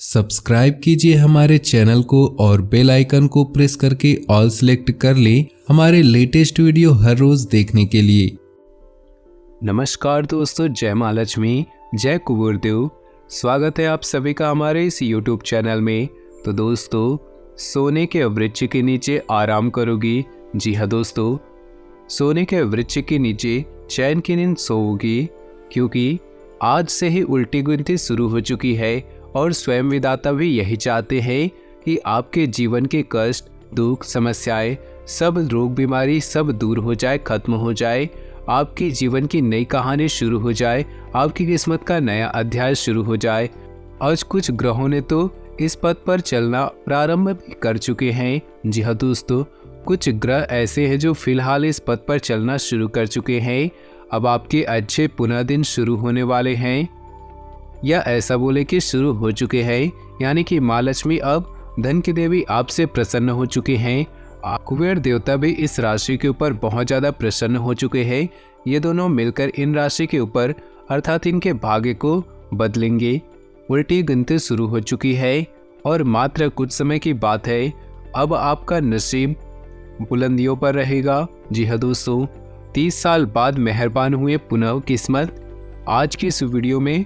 Subscribe कीजिए हमारे channel को और बेल आइकन को प्रेस करके ऑल सेलेक्ट कर लें हमारे लेटेस्ट वीडियो हर रोज देखने के लिए। नमस्कार दोस्तों, जय माँ लक्ष्मी, जय कुबेर देव। स्वागत है आप सभी का हमारे इस YouTube चैनल में। तो दोस्तों, सोने के वृक्ष के नीचे आराम करोगी? जी हाँ दोस्तों, सोने के वृक्ष के नीचे चैन की नींद सोओगी, क्योंकि आज से ही उल्टी गिनती शुरू हो चुकी है और स्वयं विधाता भी यही चाहते हैं कि आपके जीवन के कष्ट, दुख, समस्याएं, सब रोग बीमारी सब दूर हो जाए, खत्म हो जाए, आपके जीवन की नई कहानी शुरू हो जाए, आपकी किस्मत का नया अध्याय शुरू हो जाए। आज कुछ ग्रहों ने तो इस पथ पर चलना प्रारंभ भी कर चुके हैं। जी हाँ दोस्तों, कुछ ग्रह ऐसे हैं जो फिलहाल इस पथ पर चलना शुरू कर चुके हैं। अब आपके अच्छे पुनः दिन शुरू होने वाले हैं, या ऐसा बोले कि शुरू हो चुके हैं। यानी कि माँ लक्ष्मी अब धन की देवी आपसे प्रसन्न हो चुके हैं। कुबेर देवता भी इस राशि के ऊपर बहुत ज़्यादा प्रसन्न हो चुके हैं। ये दोनों मिलकर इन राशि के ऊपर अर्थात इनके भाग्य को बदलेंगे। उल्टी गिनती शुरू हो चुकी है और मात्र कुछ समय की बात है, अब आपका नसीब बुलंदियों पर रहेगा। जी हाँ दोस्तों, 30 साल बाद मेहरबान हुए पुनः किस्मत। आज की इस वीडियो में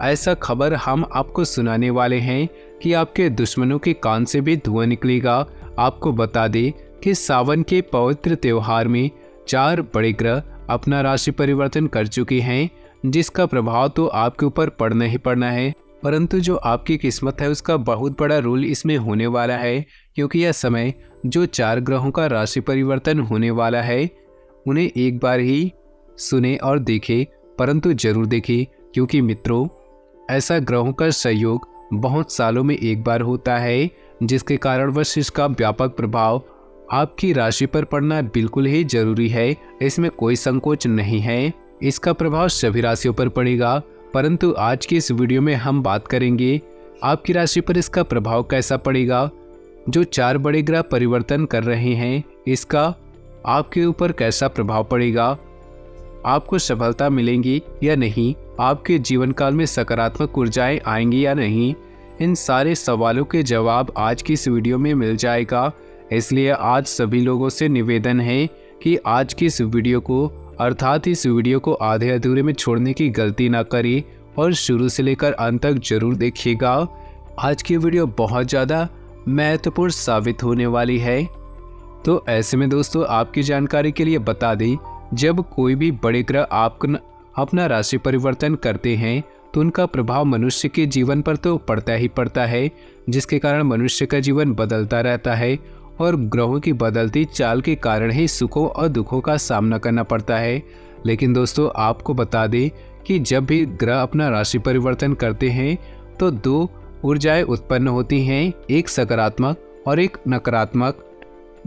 ऐसा खबर हम आपको सुनाने वाले हैं कि आपके दुश्मनों के कान से भी धुआं निकलेगा। आपको बता दें कि सावन के पवित्र त्योहार में 4 बड़े ग्रह अपना राशि परिवर्तन कर चुके हैं, जिसका प्रभाव तो आपके ऊपर पड़ना ही पड़ना है। परंतु जो आपकी किस्मत है उसका बहुत बड़ा रोल इसमें होने वाला है, क्योंकि यह समय जो 4 ग्रहों का राशि परिवर्तन होने वाला है उन्हें एक बार ही सुने और देखे, परंतु जरूर देखें, क्योंकि मित्रों ऐसा ग्रहों का संयोग बहुत सालों में एक बार होता है, जिसके कारणवश इसका व्यापक प्रभाव आपकी राशि पर पड़ना बिल्कुल ही जरूरी है। इसमें कोई संकोच नहीं है। इसका प्रभाव सभी राशियों पर पड़ेगा, परंतु आज की इस वीडियो में हम बात करेंगे आपकी राशि पर इसका प्रभाव कैसा पड़ेगा। जो 4 बड़े ग्रह परिवर्तन कर रहे हैं, इसका आपके ऊपर कैसा प्रभाव पड़ेगा, आपको सफलता मिलेंगी या नहीं, आपके जीवन काल में सकारात्मक ऊर्जाएं आएंगी या नहीं, इन सारे सवालों के जवाब आज की इस वीडियो में मिल जाएगा। इसलिए आज सभी लोगों से निवेदन है कि आज की इस वीडियो को अर्थात इस वीडियो को आधे अधूरे में छोड़ने की गलती ना करें और शुरू से लेकर अंत तक जरूर देखिएगा। आज की वीडियो बहुत ज़्यादा महत्वपूर्ण साबित होने वाली है। तो ऐसे में दोस्तों, आपकी जानकारी के लिए बता दें, जब कोई भी बड़े ग्रह अपना राशि परिवर्तन करते हैं तो उनका प्रभाव मनुष्य के जीवन पर तो पड़ता ही पड़ता है, जिसके कारण मनुष्य का जीवन बदलता रहता है और ग्रहों की बदलती चाल के कारण ही सुखों और दुखों का सामना करना पड़ता है। लेकिन दोस्तों, आपको बता दें कि जब भी ग्रह अपना राशि परिवर्तन करते हैं तो 2 ऊर्जाएं उत्पन्न होती हैं, एक सकारात्मक और एक नकारात्मक।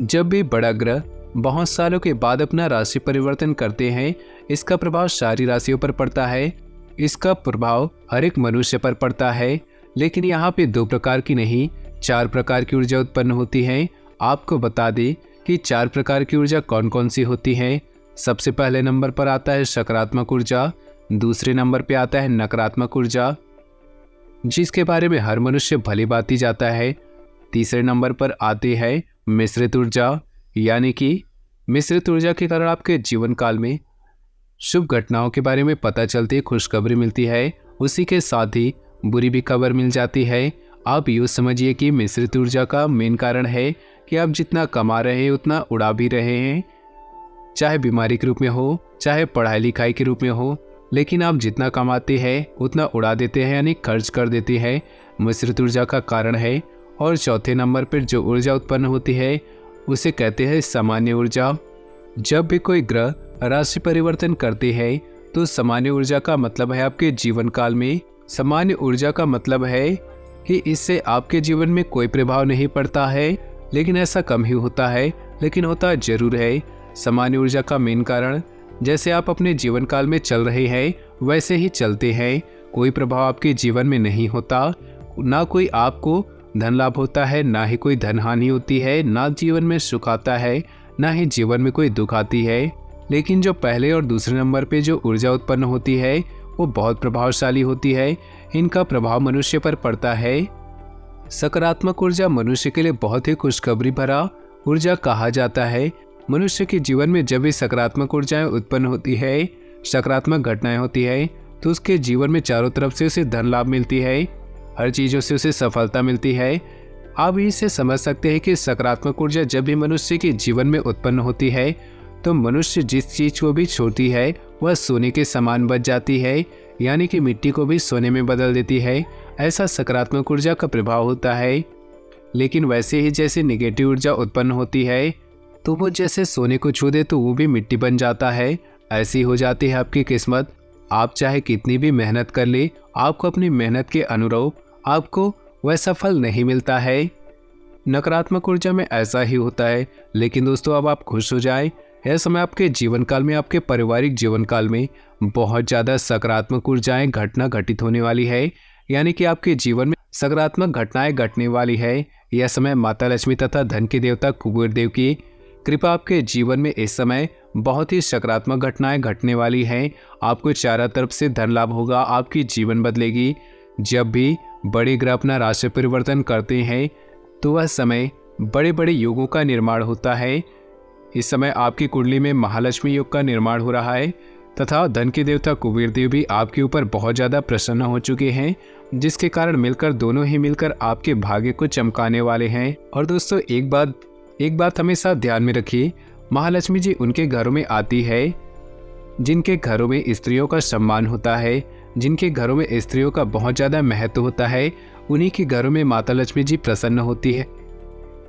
जब भी बड़ा ग्रह बहुत सालों के बाद अपना राशि परिवर्तन करते हैं, इसका प्रभाव सारी राशियों पर पड़ता है। इसका प्रभाव हर एक मनुष्य पर पड़ता है, लेकिन यहाँ पे 2 प्रकार की नहीं 4 प्रकार की ऊर्जा उत्पन्न होती है। आपको बता दें कि 4 प्रकार की ऊर्जा कौन कौन सी होती है। सबसे पहले नंबर पर आता है सकारात्मक ऊर्जा, दूसरे नंबर पे आता है नकारात्मक ऊर्जा, जिसके बारे में हर मनुष्य भली भांति जाता है। तीसरे नंबर पर आती है मिश्रित ऊर्जा, यानी कि मिश्रित ऊर्जा के कारण आपके जीवन काल में शुभ घटनाओं के बारे में पता चलती, खुशखबरी मिलती है, उसी के साथ ही बुरी भी खबर मिल जाती है। आप यूँ समझिए कि मिश्रित ऊर्जा का मेन कारण है कि आप जितना कमा रहे हैं उतना उड़ा भी रहे हैं, चाहे बीमारी के रूप में हो, चाहे पढ़ाई लिखाई के रूप में हो, लेकिन आप जितना कमाते हैं उतना उड़ा देते हैं, यानी खर्च कर देते हैं। मिश्रित ऊर्जा का कारण है। और चौथे नंबर पर जो ऊर्जा उत्पन्न होती है उसे कहते हैं सामान्य ऊर्जा। जब भी कोई ग्रह राशि परिवर्तन करते हैं तो सामान्य ऊर्जा का मतलब है आपके जीवन काल में, सामान्य ऊर्जा का मतलब है कि इससे आपके जीवन में कोई प्रभाव नहीं पड़ता है, लेकिन ऐसा कम ही होता है, लेकिन होता जरूर है। सामान्य ऊर्जा का मेन कारण, जैसे आप अपने जीवन काल में चल रहे हैं वैसे ही चलते हैं, कोई प्रभाव आपके जीवन में नहीं होता, ना कोई आपको धन लाभ होता है, ना ही कोई धन हानि होती है, ना जीवन में सुख आता है, ना ही जीवन में कोई दुख आती है। लेकिन जो पहले और दूसरे नंबर पे जो ऊर्जा उत्पन्न होती है वो बहुत प्रभावशाली होती है। इनका प्रभाव मनुष्य पर पड़ता है सकारात्मक ऊर्जा मनुष्य के लिए बहुत ही खुशखबरी भरा ऊर्जा कहा जाता है। मनुष्य के जीवन में जब भी सकारात्मक ऊर्जाएं उत्पन्न होती है, सकारात्मक घटनाएं होती है, तो उसके जीवन में चारों तरफ से उसे धन लाभ मिलती है, हर चीज़ों से उसे सफलता मिलती है। आप इससे समझ सकते हैं कि सकारात्मक ऊर्जा जब भी मनुष्य के जीवन में उत्पन्न होती है तो मनुष्य जिस चीज़ को भी छोड़ती है वह सोने के समान बच जाती है, यानी कि मिट्टी को भी सोने में बदल देती है। ऐसा सकारात्मक ऊर्जा का प्रभाव होता है। लेकिन वैसे ही जैसे निगेटिव ऊर्जा उत्पन्न होती है तो वो जैसे सोने को छू दे तो वो भी मिट्टी बन जाता है। ऐसी हो जाती है आपकी किस्मत। आप चाहे कितनी भी मेहनत कर ले, आपको अपनी मेहनत के अनुरूप आपको वैसा फल नहीं मिलता है। नकारात्मक ऊर्जा में ऐसा ही होता है। लेकिन दोस्तों, अब आप खुश हो जाएं, यह समय आपके जीवन काल में, आपके पारिवारिक जीवन काल में बहुत ज़्यादा सकारात्मक ऊर्जाएं घटना घटित होने वाली है, यानी कि आपके जीवन में सकारात्मक घटनाएं घटने वाली है। यह समय माता लक्ष्मी तथा धन के देवता कुबेर देव की कृपा आपके जीवन में इस समय बहुत ही सकारात्मक घटनाएं घटने वाली हैं। आपको चारों तरफ से धन लाभ होगा, आपकी जीवन बदलेगी। जब भी बड़े ग्रह अपना राशि परिवर्तन करते हैं तो वह समय बड़े बड़े योगों का निर्माण होता है। इस समय आपकी कुंडली में महालक्ष्मी योग का निर्माण हो रहा है तथा धन के देवता कुबेर देव भी आपके ऊपर बहुत ज़्यादा प्रसन्न हो चुके हैं, जिसके कारण मिलकर दोनों ही मिलकर आपके भाग्य को चमकाने वाले हैं। और दोस्तों, एक बात हमेशा ध्यान में रखिए, महालक्ष्मी जी उनके घरों में आती है जिनके घरों में स्त्रियों का सम्मान होता है, जिनके घरों में स्त्रियों का बहुत ज़्यादा महत्व होता है, उन्हीं के घरों में माता लक्ष्मी जी प्रसन्न होती है।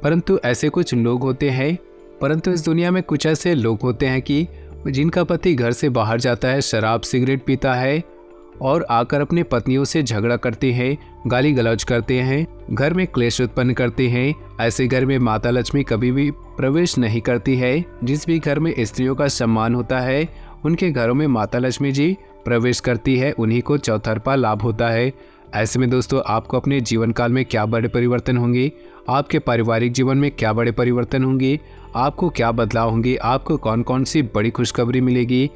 परंतु ऐसे कुछ लोग होते हैं, परंतु इस दुनिया में कुछ ऐसे लोग होते हैं कि जिनका पति घर से बाहर जाता है, शराब सिगरेट पीता है और आकर अपनी पत्नियों से झगड़ा करते हैं, गाली गलौज करते हैं, घर में क्लेश उत्पन्न करते हैं। ऐसे घर में माता लक्ष्मी कभी भी प्रवेश नहीं करती है। जिस भी घर में स्त्रियों का सम्मान होता है उनके घरों में माता लक्ष्मी जी प्रवेश करती है, उन्हीं को चौतरफा लाभ होता है। ऐसे में दोस्तों, आपको अपने जीवन काल में क्या बड़े परिवर्तन होंगे, आपके पारिवारिक जीवन में क्या बड़े परिवर्तन होंगे, आपको क्या बदलाव होंगे, आपको कौन कौन सी बड़ी खुशखबरी मिलेगी,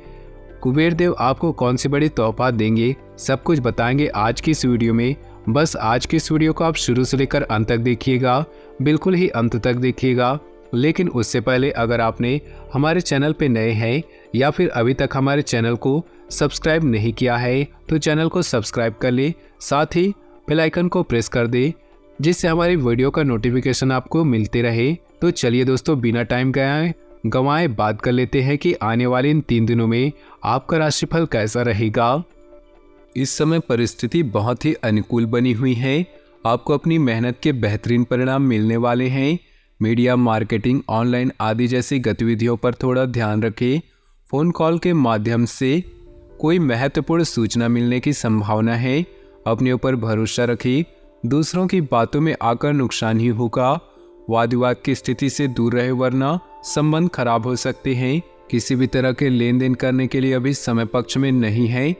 कुबेर देव आपको कौन सी बड़ी तोहफा देंगे, सब कुछ बताएंगे आज की इस वीडियो में। बस आज की इस वीडियो को आप शुरू से लेकर अंत तक देखिएगा, बिल्कुल ही अंत तक देखिएगा। लेकिन उससे पहले अगर आपने हमारे चैनल पे नए हैं या फिर अभी तक हमारे चैनल को सब्सक्राइब नहीं किया है तो चैनल को सब्सक्राइब कर ले, साथ ही बेल आइकन को प्रेस कर दे जिससे हमारी वीडियो का नोटिफिकेशन आपको मिलते रहे। तो चलिए दोस्तों, बिना टाइम गंवाए बात कर लेते हैं कि आने वाले इन 3 दिनों में आपका राशिफल कैसा रहेगा। इस समय परिस्थिति बहुत ही अनुकूल बनी हुई है। आपको अपनी मेहनत के बेहतरीन परिणाम मिलने वाले हैं। मीडिया, मार्केटिंग, ऑनलाइन आदि जैसी गतिविधियों पर थोड़ा ध्यान रखें। फ़ोन कॉल के माध्यम से कोई महत्वपूर्ण सूचना मिलने की संभावना है। अपने ऊपर भरोसा रखें, दूसरों की बातों में आकर नुकसान ही होगा। वाद विवाद की स्थिति से दूर रहे वरना संबंध खराब हो सकते हैं। किसी भी तरह के लेन देन करने के लिए अभी समय पक्ष में नहीं है।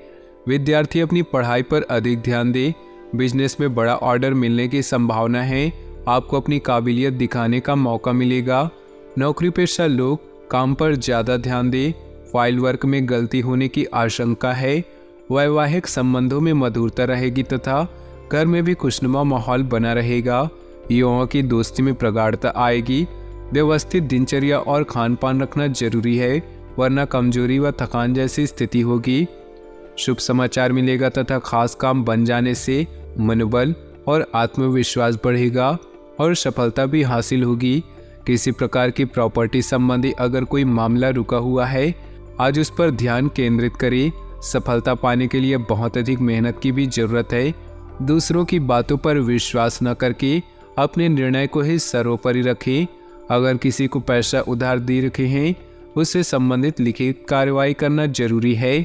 विद्यार्थी अपनी पढ़ाई पर अधिक ध्यान दें। बिजनेस में बड़ा ऑर्डर मिलने की संभावना है। आपको अपनी काबिलियत दिखाने का मौका मिलेगा। नौकरी पेशा लोग काम पर ज़्यादा ध्यान दें। फाइल वर्क में गलती होने की आशंका है। वैवाहिक संबंधों में मधुरता रहेगी तथा घर में भी खुशनुमा माहौल बना रहेगा। युवाओं की दोस्ती में प्रगाढ़ता आएगी। व्यवस्थित दिनचर्या और खान पान रखना जरूरी है, वरना कमजोरी व थकान जैसी स्थिति होगी। शुभ समाचार मिलेगा तथा खास काम बन जाने से मनोबल और आत्मविश्वास बढ़ेगा और सफलता भी हासिल होगी। किसी प्रकार की प्रॉपर्टी संबंधी अगर कोई मामला रुका हुआ है, आज उस पर ध्यान केंद्रित करें। सफलता पाने के लिए बहुत अधिक मेहनत की भी जरूरत है। दूसरों की बातों पर विश्वास न करके अपने निर्णय को ही सर्वोपरि रखें। अगर किसी को पैसा उधार दे रखे हैं, उससे संबंधित लिखित कार्रवाई करना जरूरी है।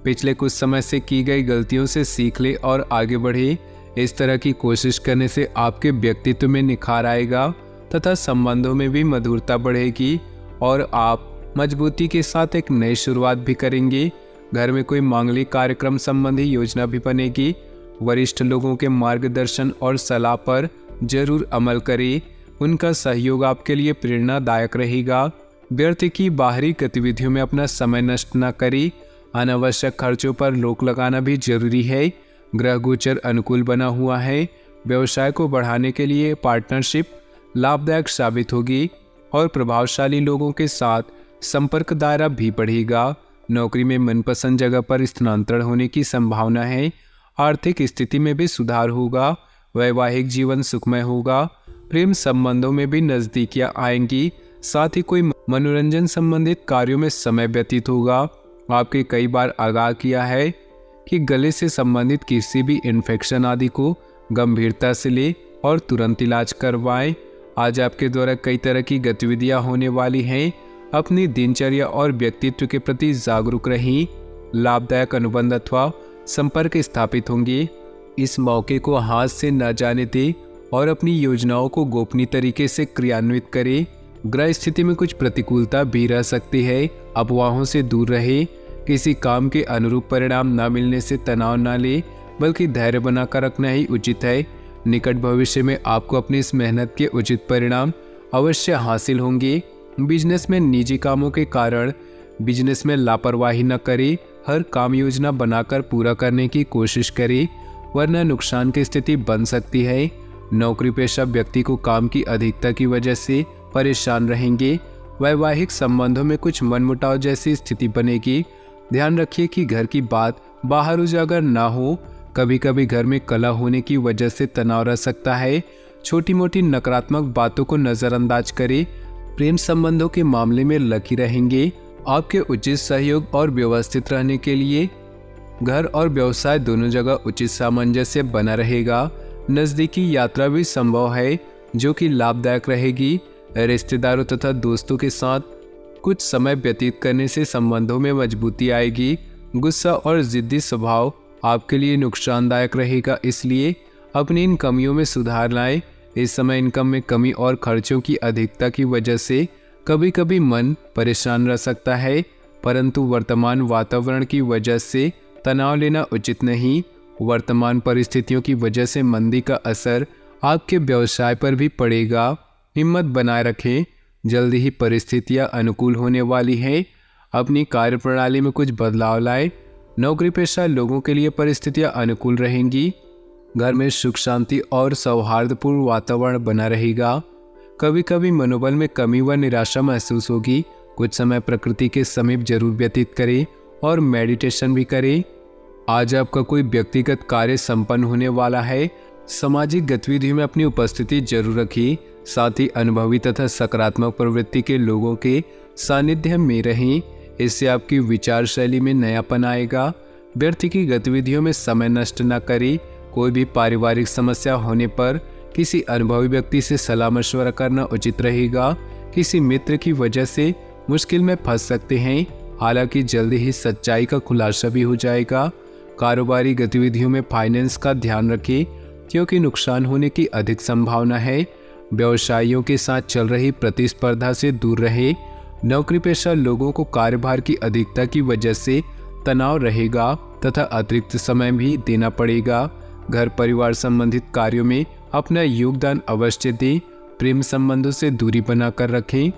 पिछले कुछ समय से की गई गलतियों से सीख ले और आगे बढ़े। इस तरह की कोशिश करने से आपके व्यक्तित्व में निखार आएगा तथा संबंधों में भी मधुरता बढ़ेगी और आप मजबूती के साथ एक नई शुरुआत भी करेंगे। घर में कोई मांगलिक कार्यक्रम संबंधी योजना भी बनेगी। वरिष्ठ लोगों के मार्गदर्शन और सलाह पर जरूर अमल करें। उनका सहयोग आपके लिए प्रेरणादायक रहेगा। व्यर्थ की बाहरी गतिविधियों में अपना समय नष्ट न करें। अनावश्यक खर्चों पर रोक लगाना भी जरूरी है। ग्रह गोचर अनुकूल बना हुआ है। व्यवसाय को बढ़ाने के लिए पार्टनरशिप लाभदायक साबित होगी और प्रभावशाली लोगों के साथ संपर्क दायरा भी बढ़ेगा। नौकरी में मनपसंद जगह पर स्थानांतरण होने की संभावना है। आर्थिक स्थिति में भी सुधार होगा। वैवाहिक जीवन सुखमय होगा। प्रेम संबंधों में भी नजदीकियां आएंगी। साथ ही कोई मनोरंजन संबंधित कार्यों में समय व्यतीत होगा। आपके कई बार आगाह किया है कि गले से संबंधित किसी भी इन्फेक्शन आदि को गंभीरता से ले और तुरंत इलाज करवाएं। आज आपके द्वारा कई तरह की गतिविधियां होने वाली हैं। अपनी दिनचर्या और व्यक्तित्व के प्रति जागरूक रहें। लाभदायक अनुबंध अथवा संपर्क स्थापित होंगे। इस मौके को हाथ से न जाने दें और अपनी योजनाओं को गोपनीय तरीके से क्रियान्वित करें। ग्रह स्थिति में कुछ प्रतिकूलता भी रह सकती है। अफवाहों से दूर रहे। किसी काम के अनुरूप परिणाम न मिलने से तनाव न ले, बल्कि धैर्य बनाकर रखना ही उचित है। निकट भविष्य में आपको अपनी इस मेहनत के उचित परिणाम अवश्य हासिल होंगे। बिजनेस में निजी कामों के कारण बिजनेस में लापरवाही न करें। हर काम योजना बनाकर पूरा करने की कोशिश करें, वरना नुकसान की स्थिति बन सकती है। नौकरी पेशा व्यक्ति को काम की अधिकता की वजह से परेशान रहेंगे। वैवाहिक संबंधों में कुछ मनमुटाव जैसी स्थिति बनेगी। ध्यान रखिए कि घर की बात बाहर उजागर ना हो। कभी कभी घर में कलह होने की वजह से तनाव रह सकता है। छोटी मोटी नकारात्मक बातों को नज़रअंदाज करें। प्रेम संबंधों के मामले में लकी रहेंगे। आपके उचित सहयोग और व्यवस्थित रहने के लिए घर और व्यवसाय दोनों जगह उचित सामंजस्य बना रहेगा। नज़दीकी यात्रा भी संभव है, जो कि लाभदायक रहेगी। रिश्तेदारों तथा दोस्तों के साथ कुछ समय व्यतीत करने से संबंधों में मजबूती आएगी। गुस्सा और जिद्दी स्वभाव आपके लिए नुकसानदायक रहेगा, इसलिए अपनी इन कमियों में सुधार लाएं। इस समय इनकम में कमी और खर्चों की अधिकता की वजह से कभी कभी मन परेशान रह सकता है, परंतु वर्तमान वातावरण की वजह से तनाव लेना उचित नहीं। वर्तमान परिस्थितियों की वजह से मंदी का असर आपके व्यवसाय पर भी पड़ेगा। हिम्मत बनाए रखें। जल्दी ही परिस्थितियां अनुकूल होने वाली हैं। अपनी कार्यप्रणाली में कुछ बदलाव लाएं। नौकरी पेशा लोगों के लिए परिस्थितियां अनुकूल रहेंगी। घर में सुख शांति और सौहार्दपूर्ण वातावरण बना रहेगा। कभी कभी मनोबल में कमी व निराशा महसूस होगी। कुछ समय प्रकृति के समीप जरूर व्यतीत करें और मेडिटेशन भी करें। आज आपका कोई व्यक्तिगत कार्य संपन्न होने वाला है। सामाजिक गतिविधियों में अपनी उपस्थिति जरूर रखिए। साथ ही अनुभवी तथा सकारात्मक प्रवृत्ति के लोगों के सानिध्य में रहें। इससे आपकी विचार शैली में नयापन आएगा। व्यर्थ की गतिविधियों में समय नष्ट न करें। कोई भी पारिवारिक समस्या होने पर किसी अनुभवी व्यक्ति से सलाह मशवरा करना उचित रहेगा। किसी मित्र की वजह से मुश्किल में फंस सकते हैं, हालांकि जल्दी ही सच्चाई का खुलासा भी हो जाएगा। कारोबारी गतिविधियों में फाइनेंस का ध्यान रखें, क्योंकि नुकसान होने की अधिक संभावना है। व्यवसायियों के साथ चल रही प्रतिस्पर्धा से दूर रहे। नौकरी पेशा लोगों को कार्यभार की अधिकता की वजह से तनाव रहेगा तथा अतिरिक्त समय भी देना पड़ेगा। घर परिवार संबंधित कार्यों में अपना योगदान अवश्य दें। प्रेम संबंधों से दूरी बनाकर रखें।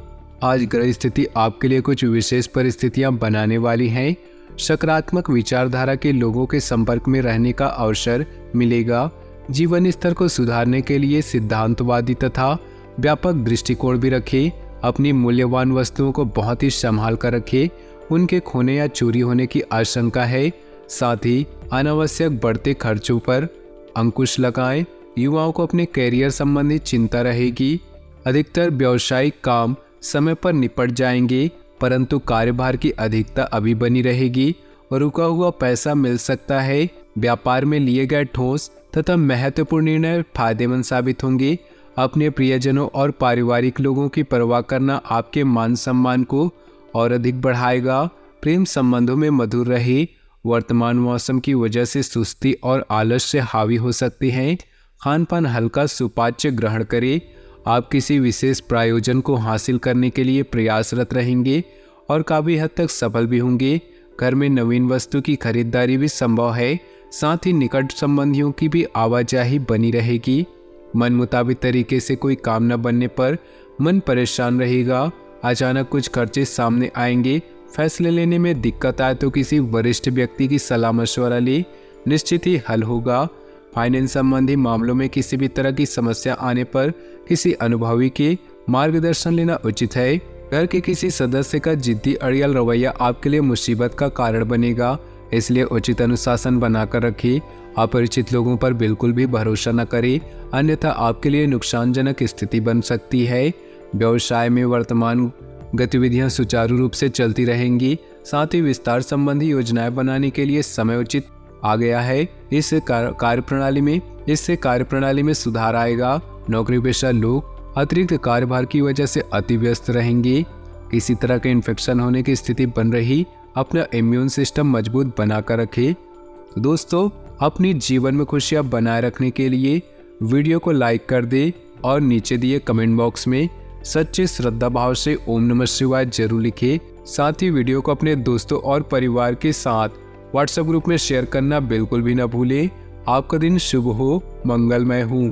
आज ग्रह स्थिति आपके लिए कुछ विशेष परिस्थितियां बनाने वाली हैं। सकारात्मक विचारधारा के लोगों के संपर्क में रहने का अवसर मिलेगा। जीवन स्तर को सुधारने के लिए सिद्धांतवादी तथा व्यापक दृष्टिकोण भी रखें। अपनी मूल्यवान वस्तुओं को बहुत ही संभाल कर रखें। उनके खोने या चोरी होने की आशंका है। साथ ही अनावश्यक बढ़ते खर्चों पर अंकुश लगाएं। युवाओं को अपने कैरियर संबंधी चिंता रहेगी। अधिकतर व्यावसायिक काम समय पर निपट जाएंगे, परंतु कार्यभार की अधिकता अभी बनी रहेगी और रुका हुआ पैसा मिल सकता है। व्यापार में लिए गए ठोस तथा महत्वपूर्ण निर्णय फायदेमंद साबित होंगे। अपने प्रियजनों और पारिवारिक लोगों की परवाह करना आपके मान सम्मान को और अधिक बढ़ाएगा। प्रेम संबंधों में मधुर रहे। वर्तमान मौसम की वजह से सुस्ती और आलस्य हावी हो सकती है। खान पान हल्का सुपाच्य ग्रहण करें। आप किसी विशेष प्रायोजन को हासिल करने के लिए प्रयासरत रहेंगे और काफ़ी हद तक सफल भी होंगे। घर में नवीन वस्तु की खरीदारी भी संभव है। साथ ही निकट संबंधियों की भी आवाजाही बनी रहेगी। मन मुताबिक तरीके से कोई काम न बनने पर मन परेशान रहेगा। अचानक कुछ खर्चे सामने आएंगे। फैसले लेने में दिक्कत आए तो किसी वरिष्ठ व्यक्ति की सलाह मशवरा ले, निश्चित ही हल होगा। फाइनेंस संबंधी मामलों में किसी भी तरह की समस्या आने पर किसी अनुभवी के मार्गदर्शन लेना उचित है। घर के किसी सदस्य का जिद्दी अड़ियल रवैया आपके लिए मुसीबत का कारण बनेगा, इसलिए उचित अनुशासन बनाकर रखें। अपरिचित लोगों पर बिल्कुल भी भरोसा न करें, अन्यथा आपके लिए नुकसानजनक स्थिति बन सकती है। व्यवसाय में वर्तमान गतिविधियां सुचारू रूप से चलती रहेंगी। साथ ही विस्तार संबंधी योजनाएं बनाने के लिए समय उचित आ गया है। इससे कार्यप्रणाली में सुधार आएगा। नौकरी पेशा लोग अतिरिक्त कार्यभार की वजह से अति व्यस्त रहेंगे। किसी तरह के इन्फेक्शन होने की स्थिति बन रही, अपना इम्यून सिस्टम मजबूत बनाकर रखें। दोस्तों, अपनी जीवन में खुशियां बनाए रखने के लिए वीडियो को लाइक कर दे और नीचे दिए कमेंट बॉक्स में सच्चे श्रद्धा भाव से ओम नमः शिवाय जरूर लिखें। साथ ही वीडियो को अपने दोस्तों और परिवार के साथ व्हाट्सएप ग्रुप में शेयर करना बिल्कुल भी न भूलें। आपका दिन शुभ हो, मंगलमय हो।